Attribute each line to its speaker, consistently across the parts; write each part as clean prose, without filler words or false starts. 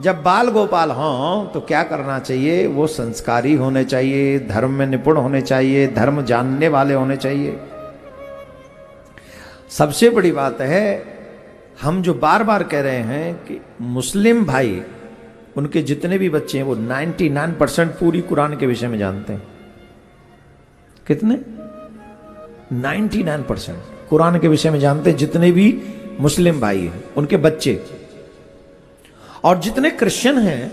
Speaker 1: जब बाल गोपाल हों तो क्या करना चाहिए? वो संस्कारी होने चाहिए, धर्म में निपुण होने चाहिए, धर्म जानने वाले होने चाहिए। सबसे बड़ी बात है, हम जो बार बार कह रहे हैं कि मुस्लिम भाई, उनके जितने भी बच्चे हैं वो 99% पूरी कुरान के विषय में जानते हैं। कितने? 99% कुरान के विषय में जानते हैं जितने भी मुस्लिम भाई हैं, उनके बच्चे। और जितने क्रिश्चियन हैं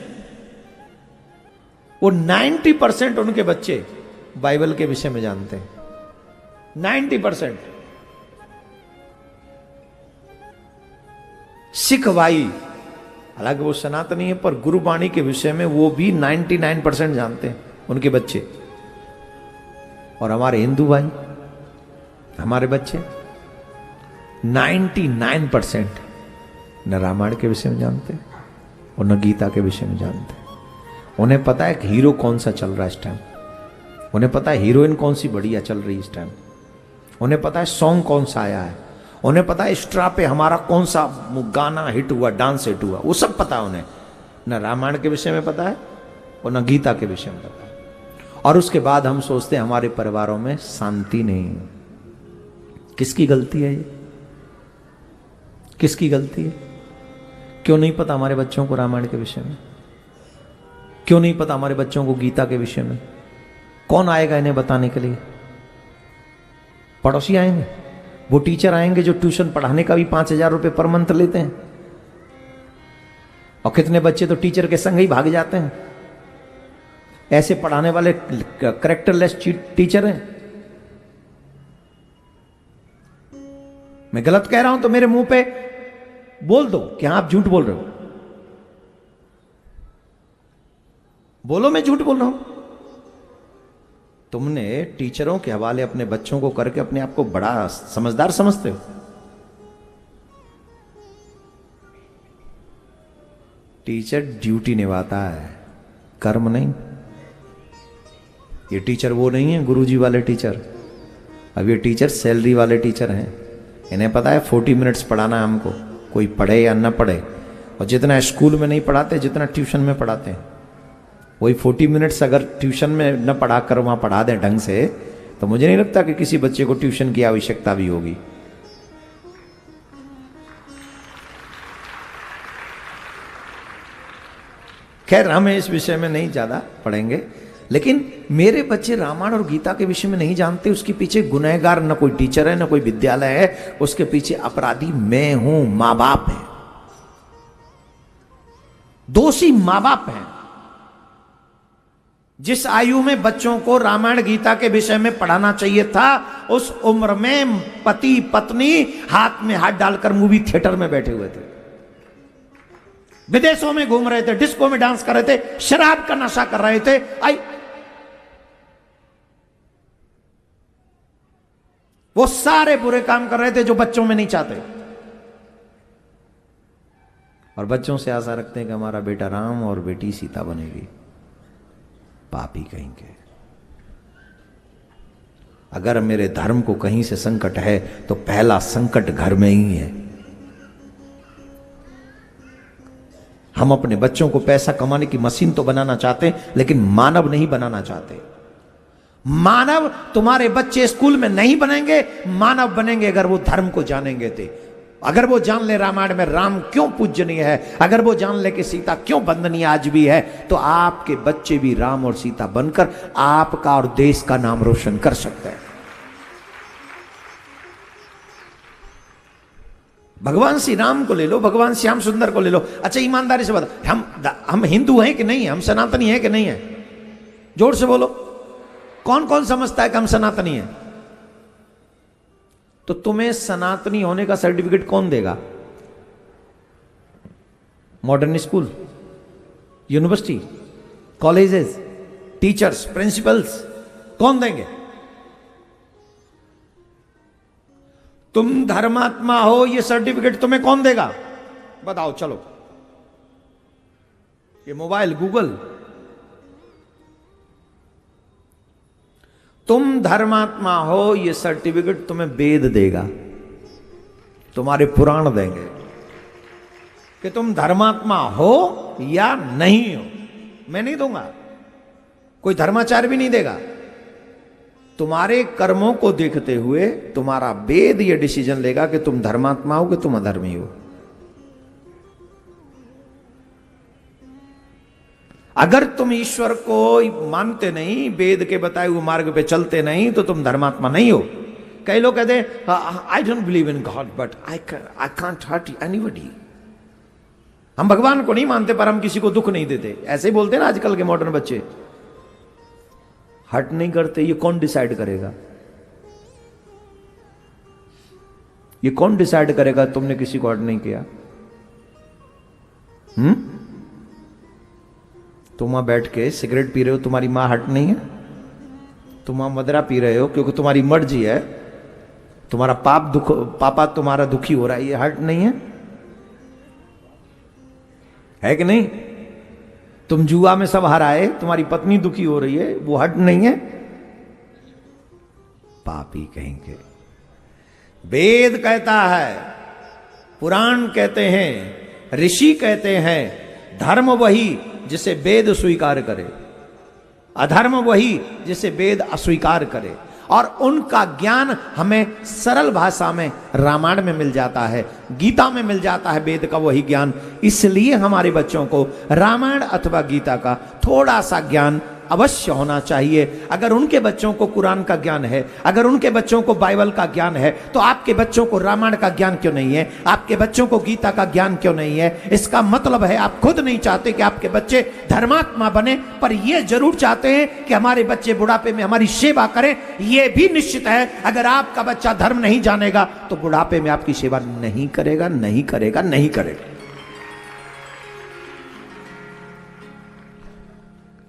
Speaker 1: वो 90% उनके बच्चे बाइबल के विषय में जानते हैं। 90%। सिख भाई, हालांकि वो सनातनी है, पर गुरुबाणी के विषय में वो भी 99% जानते हैं, उनके बच्चे। और हमारे हिंदू भाई, हमारे बच्चे 99% न रामायण के विषय में जानते हैं और न गीता के विषय में जानते हैं। उन्हें पता है कि हीरो कौन सा चल रहा है इस टाइम, उन्हें पता है हीरोइन कौन सी बढ़िया चल रही है इस टाइम, उन्हें पता है सॉन्ग कौन सा आया है, उन्हें पता है स्ट्रा पे हमारा कौन सा गाना हिट हुआ, डांस हिट हुआ, वो सब पता है उन्हें। न रामायण के विषय में पता है और न गीता के विषय में पता है। और उसके बाद हम सोचते हैं हमारे परिवारों में शांति नहीं है। किसकी गलती है ये? किसकी गलती है? क्यों नहीं पता हमारे बच्चों को रामायण के विषय में? क्यों नहीं पता हमारे बच्चों को गीता के विषय में? कौन आएगा इन्हें बताने के लिए? पड़ोसी आएंगे, वो टीचर आएंगे जो ट्यूशन पढ़ाने का भी 5,000 रुपए पर मंथ लेते हैं। और कितने बच्चे तो टीचर के संग ही भाग जाते हैं। ऐसे पढ़ाने वाले कैरेक्टरलेस टीचर हैं। मैं गलत कह रहा हूं तो मेरे मुंह पे बोल दो कि आप झूठ बोल रहे हो। बोलो मैं झूठ बोल रहा हूं। तुमने टीचरों के हवाले अपने बच्चों को करके अपने आप को बड़ा समझदार समझते हो। टीचर ड्यूटी निभाता है, कर्म नहीं। ये टीचर वो नहीं है गुरुजी वाले टीचर। अब ये टीचर सैलरी वाले टीचर हैं। इन्हें पता है 40 मिनट्स पढ़ाना है हमको, कोई पढ़े या न पढ़े। और जितना स्कूल में नहीं पढ़ाते, जितना ट्यूशन में पढ़ाते हैं, वही 40 मिनट्स अगर ट्यूशन में न पढ़ा कर वहां पढ़ा दें ढंग से, तो मुझे नहीं लगता कि किसी बच्चे को ट्यूशन की आवश्यकता भी होगी। खैर, हम इस विषय में नहीं ज्यादा पढ़ेंगे, लेकिन मेरे बच्चे रामायण और गीता के विषय में नहीं जानते, उसके पीछे गुनहगार न कोई टीचर है, न कोई विद्यालय है, उसके पीछे अपराधी मैं हूं, मां बाप है। दोषी मां बाप हैं। जिस आयु में बच्चों को रामायण गीता के विषय में पढ़ाना चाहिए था, उस उम्र में पति पत्नी हाथ में हाथ डालकर मूवी थिएटर में बैठे हुए थे, विदेशों में घूम रहे थे, डिस्को में डांस कर रहे थे, शराब का नशा कर रहे थे। वो सारे बुरे काम कर रहे थे जो बच्चों में नहीं चाहते। और बच्चों से आशा रखते हैं कि हमारा बेटा राम और बेटी सीता बनेगी। पापी कहेंगे। अगर मेरे धर्म को कहीं से संकट है तो पहला संकट घर में ही है। हम अपने बच्चों को पैसा कमाने की मशीन तो बनाना चाहते हैं, लेकिन मानव नहीं बनाना चाहते। मानव तुम्हारे बच्चे स्कूल में नहीं बनेंगे, मानव बनेंगे अगर वो धर्म को जानेंगे थे। अगर वो जान ले रामायण में राम क्यों पूजनीय है, अगर वो जान ले कि सीता क्यों वंदनीय आज भी है, तो आपके बच्चे भी राम और सीता बनकर आपका और देश का नाम रोशन कर सकते हैं। भगवान श्री राम को ले लो, भगवान श्याम सुंदर को ले लो। अच्छा, ईमानदारी से बता, हम हिंदू हैं कि नहीं है? हम सनातनी हैं कि नहीं है? जोर से बोलो। कौन कौन समझता है कि हम सनातनी हैं? तो तुम्हें सनातनी होने का सर्टिफिकेट कौन देगा? Modern school, university, colleges, teachers, principles कौन देंगे? तुम धर्मात्मा हो, ये सर्टिफिकेट तुम्हें कौन देगा? बताओ। चलो, ये मोबाइल, गूगल। तुम धर्मात्मा हो, ये सर्टिफिकेट तुम्हें वेद देगा, तुम्हारे पुराण देंगे कि तुम धर्मात्मा हो, या नहीं हो, मैं नहीं दूंगा, कोई धर्माचार्य भी नहीं देगा। तुम्हारे कर्मों को देखते हुए तुम्हारा वेद ये डिसीजन लेगा कि तुम धर्मात्मा हो कि तुम अधर्मी हो। अगर तुम ईश्वर को मानते नहीं, वेद के बताए हुए मार्ग पे चलते नहीं, तो तुम धर्मात्मा नहीं हो। कई लोग कहते हैं I don't believe in God but I can't hurt anybody. हम भगवान को नहीं मानते पर हम किसी को दुख नहीं देते, ऐसे ही बोलते हैं ना आजकल के मॉडर्न बच्चे। हर्ट नहीं करते, ये कौन डिसाइड करेगा? ये कौन डिसाइड करेगा तुमने किसी को हर्ट नहीं किया? तुम वहां बैठ के सिगरेट पी रहे हो, तुम्हारी मां हर्ट नहीं है? तुम वहां मदरा पी रहे हो क्योंकि तुम्हारी मर्जी है, तुम्हारा पापा तुम्हारा दुखी हो रहा है, ये हर्ट नहीं है कि नहीं? तुम जुआ में सब हराए, तुम्हारी पत्नी दुखी हो रही है, वो हर्ट नहीं है? पापी कहेंगे। वेद कहता है, पुराण कहते हैं, ऋषि कहते हैं, धर्म वही जिसे वेद स्वीकार करे, अधर्म वही जिसे वेद अस्वीकार करे। और उनका ज्ञान हमें सरल भाषा में रामायण में मिल जाता है, गीता में मिल जाता है वेद का वही ज्ञान। इसलिए हमारे बच्चों को रामायण अथवा गीता का थोड़ा सा ज्ञान अवश्य होना चाहिए। अगर उनके बच्चों को कुरान का ज्ञान है, अगर उनके बच्चों को बाइबल का ज्ञान है, तो आपके बच्चों को रामायण का ज्ञान क्यों नहीं है? आपके बच्चों को गीता का ज्ञान क्यों नहीं है? इसका मतलब है आप खुद नहीं चाहते कि आपके बच्चे धर्मात्मा बने, पर यह जरूर चाहते हैं कि हमारे बच्चे बुढ़ापे में हमारी सेवा करें। यह भी निश्चित है, अगर आपका बच्चा धर्म नहीं जानेगा तो बुढ़ापे में आपकी सेवा नहीं करेगा, नहीं करेगा, नहीं करेगा।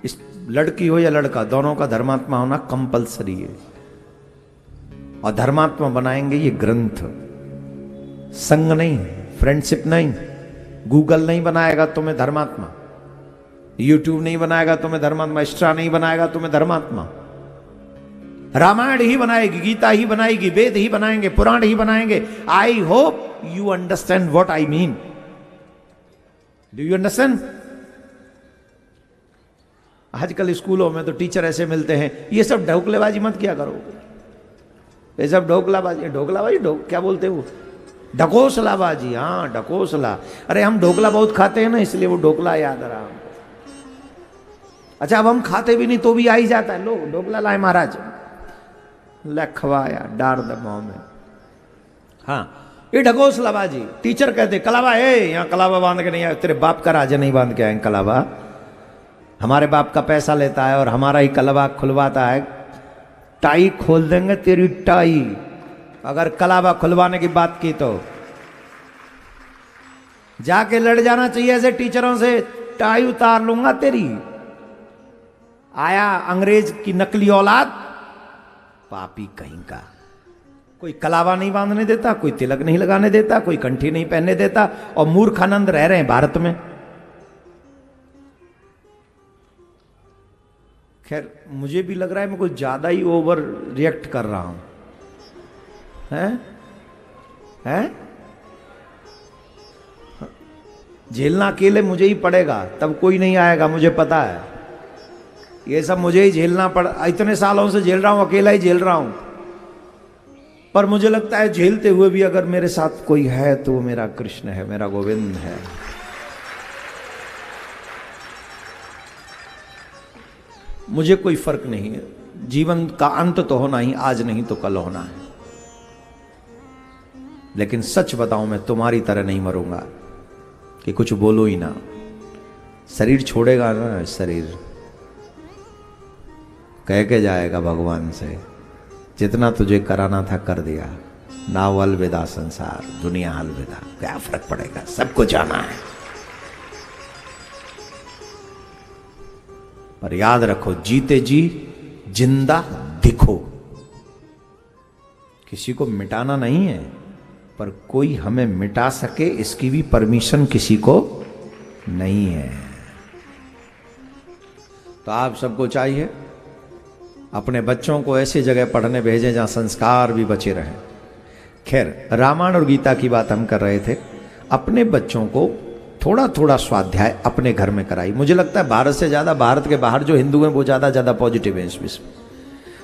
Speaker 1: इस लड़की हो या लड़का, दोनों का धर्मात्मा होना कंपलसरी है। और धर्मात्मा बनाएंगे ये ग्रंथ, संग नहीं, फ्रेंडशिप नहीं। गूगल नहीं बनाएगा तुम्हें धर्मात्मा, यूट्यूब नहीं बनाएगा तुम्हें धर्मात्मा, इंस्टा नहीं बनाएगा तुम्हें धर्मात्मा। रामायण ही बनाएगी, गीता ही बनाएगी, वेद ही बनाएंगे, पुराण ही बनाएंगे। I hope you understand what I mean. Do you understand? आजकल स्कूलों में तो टीचर ऐसे मिलते हैं, ये सब ढोकलेबाजी मत किया करो, ये सब ढोकलाबाजी, क्या बोलते हैं वो, ढकोसलाबाजी। हाँ, ढकोसला। अरे हम ढोकला बहुत खाते हैं ना, इसलिए वो ढोकला याद रहा। अच्छा, अब हम खाते भी नहीं तो भी आ ही जाता है, लो ढोकला लाए महाराज, लखवाया डार दबाव में। हाँ, ये ढकोसलाबाजी। टीचर कहते कलावा, यहाँ कलावा बांध के नहीं आए, तेरे बाप का राजा नहीं बांध के आए कलावा, हमारे बाप का पैसा लेता है और हमारा ही कलावा खुलवाता है, टाई खोल देंगे तेरी टाई अगर कलावा खुलवाने की बात की तो। जाके लड़ जाना चाहिए ऐसे टीचरों से, टाई उतार लूंगा तेरी। आया अंग्रेज की नकली औलाद, पापी कहीं का। कोई कलावा नहीं बांधने देता, कोई तिलक नहीं लगाने देता, कोई कंठी नहीं पहनने देता, और मूर्खानंद रह रहे हैं भारत में। खैर, मुझे भी लग रहा है मैं कुछ ज्यादा ही ओवर रिएक्ट कर रहा हूं, हैं? झेलना अकेले मुझे ही पड़ेगा, तब कोई नहीं आएगा, मुझे पता है। ये सब मुझे ही झेलना पड़, इतने सालों से झेल रहा हूं, अकेला ही झेल रहा हूं। पर मुझे लगता है झेलते हुए भी अगर मेरे साथ कोई है तो वो मेरा कृष्ण है, मेरा गोविंद है। मुझे कोई फर्क नहीं है, जीवन का अंत तो होना ही, आज नहीं तो कल होना है। लेकिन सच बताऊं, मैं तुम्हारी तरह नहीं मरूंगा कि कुछ बोलो ही ना। शरीर छोड़ेगा ना, शरीर कह के जाएगा भगवान से, जितना तुझे कराना था कर दिया, नाव अलविदा संसार, दुनिया अलविदा, क्या फर्क पड़ेगा, सबको जाना है। पर याद रखो, जीते जी जिंदा दिखो। किसी को मिटाना नहीं है, पर कोई हमें मिटा सके इसकी भी परमिशन किसी को नहीं है। तो आप सबको चाहिए अपने बच्चों को ऐसी जगह पढ़ने भेजें जहां संस्कार भी बचे रहें। खैर, रामायण और गीता की बात हम कर रहे थे। अपने बच्चों को थोड़ा थोड़ा स्वाध्याय अपने घर में कराइए। मुझे लगता है भारत से ज़्यादा, भारत के बाहर जो हिंदू हैं वो ज़्यादा पॉजिटिव हैं इस विषय में।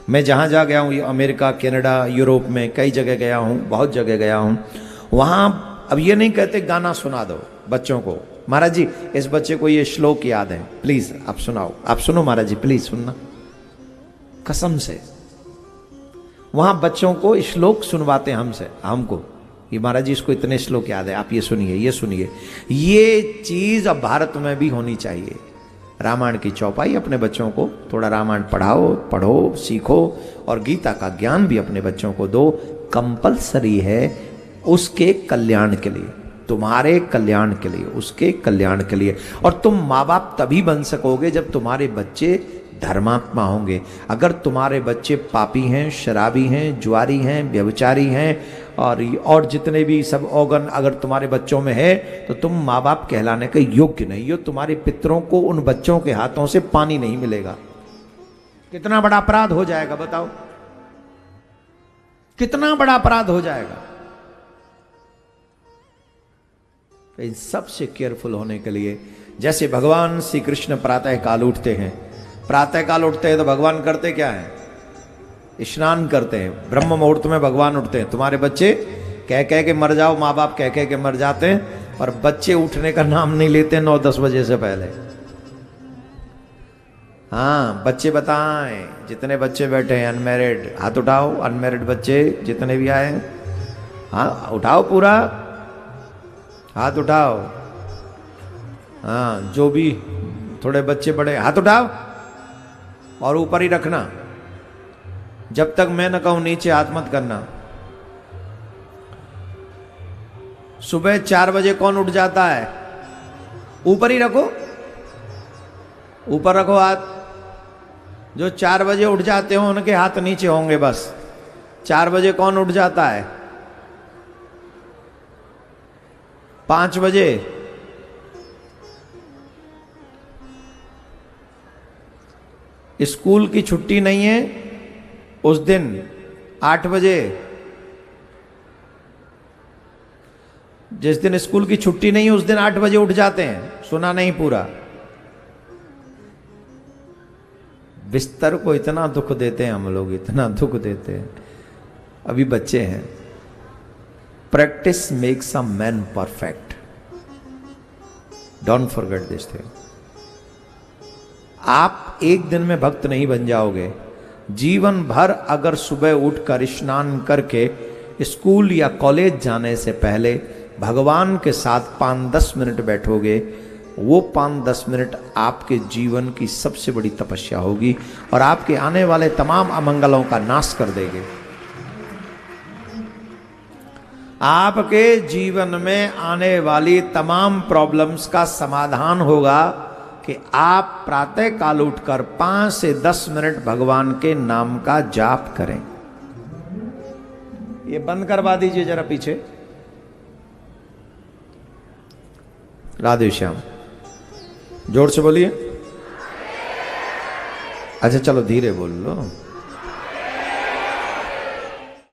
Speaker 1: मैं जहाँ जा गया हूँ, अमेरिका, कनाडा, यूरोप में कई जगह गया हूँ, बहुत जगह गया हूँ, वहाँ अब ये नहीं कहते गाना सुना दो बच्चों को, महाराज जी इस बच्चे को ये श्लोक याद है, प्लीज आप सुनाओ, आप सुनो महाराज जी, प्लीज सुनना। कसम से वहां बच्चों को श्लोक सुनवाते हमसे, हमको, ये महाराज जी इसको इतने श्लोक याद है, आप ये सुनिए, ये सुनिए। ये चीज अब भारत में भी होनी चाहिए। रामायण की चौपाई अपने बच्चों को थोड़ा रामायण पढ़ो, सीखो, और गीता का ज्ञान भी अपने बच्चों को दो। कंपलसरी है उसके कल्याण के लिए, तुम्हारे कल्याण के लिए, उसके कल्याण के लिए। और तुम माँ बाप तभी बन सकोगे जब तुम्हारे बच्चे धर्मात्मा होंगे। अगर तुम्हारे बच्चे पापी हैं, शराबी हैं, जुआरी हैं, व्यभिचारी हैं, और जितने भी सब औगन अगर तुम्हारे बच्चों में है, तो तुम माँ बाप कहलाने के योग्य नहीं हो। तुम्हारे पितरों को उन बच्चों के हाथों से पानी नहीं मिलेगा। कितना बड़ा अपराध हो जाएगा बताओ, कितना बड़ा अपराध हो जाएगा। इन सबसे केयरफुल होने के लिए, जैसे भगवान श्री कृष्ण प्रातः काल उठते हैं, प्रातः काल उठते हैं तो भगवान करते क्या है? स्नान करते हैं। ब्रह्म मुहूर्त में भगवान उठते हैं। तुम्हारे बच्चे कह कह के मर जाओ, माँ बाप कह कह के मर जाते हैं, और बच्चे उठने का नाम नहीं लेते 9-10 बजे से पहले। हाँ बच्चे बताएं, जितने बच्चे बैठे हैं अनमैरिड, हाथ उठाओ, अनमैरिड बच्चे जितने भी आए, हाँ उठाओ, पूरा हाथ उठाओ। हाँ जो भी थोड़े बच्चे बड़े, हाथ उठाओ और ऊपर ही रखना, जब तक मैं न कहूं नीचे हाथ मत करना। सुबह 4 बजे कौन उठ जाता है? ऊपर ही रखो, ऊपर रखो हाथ। जो 4 बजे उठ जाते हो उनके हाथ नीचे होंगे बस। 4 बजे कौन उठ जाता है? 5 बजे, स्कूल की छुट्टी नहीं है उस दिन 8 बजे, जिस दिन स्कूल की छुट्टी नहीं है उस दिन 8 बजे उठ जाते हैं। सुना नहीं पूरा? बिस्तर को इतना दुख देते हैं हम लोग, इतना दुख देते हैं। अभी बच्चे हैं। Practice makes a man perfect, don't forget this thing. आप एक दिन में भक्त नहीं बन जाओगे। जीवन भर अगर सुबह उठकर स्नान करके स्कूल या कॉलेज जाने से पहले भगवान के साथ 5-10 मिनट बैठोगे, वो 5-10 मिनट आपके जीवन की सबसे बड़ी तपस्या होगी और आपके आने वाले तमाम अमंगलों का नाश कर देंगे। आपके जीवन में आने वाली तमाम प्रॉब्लम्स का समाधान होगा कि आप प्रातः काल उठकर 5 से 10 मिनट भगवान के नाम का जाप करें। ये बंद करवा दीजिए जरा पीछे। राधे श्याम, जोर से बोलिए। अच्छा चलो धीरे बोल लो।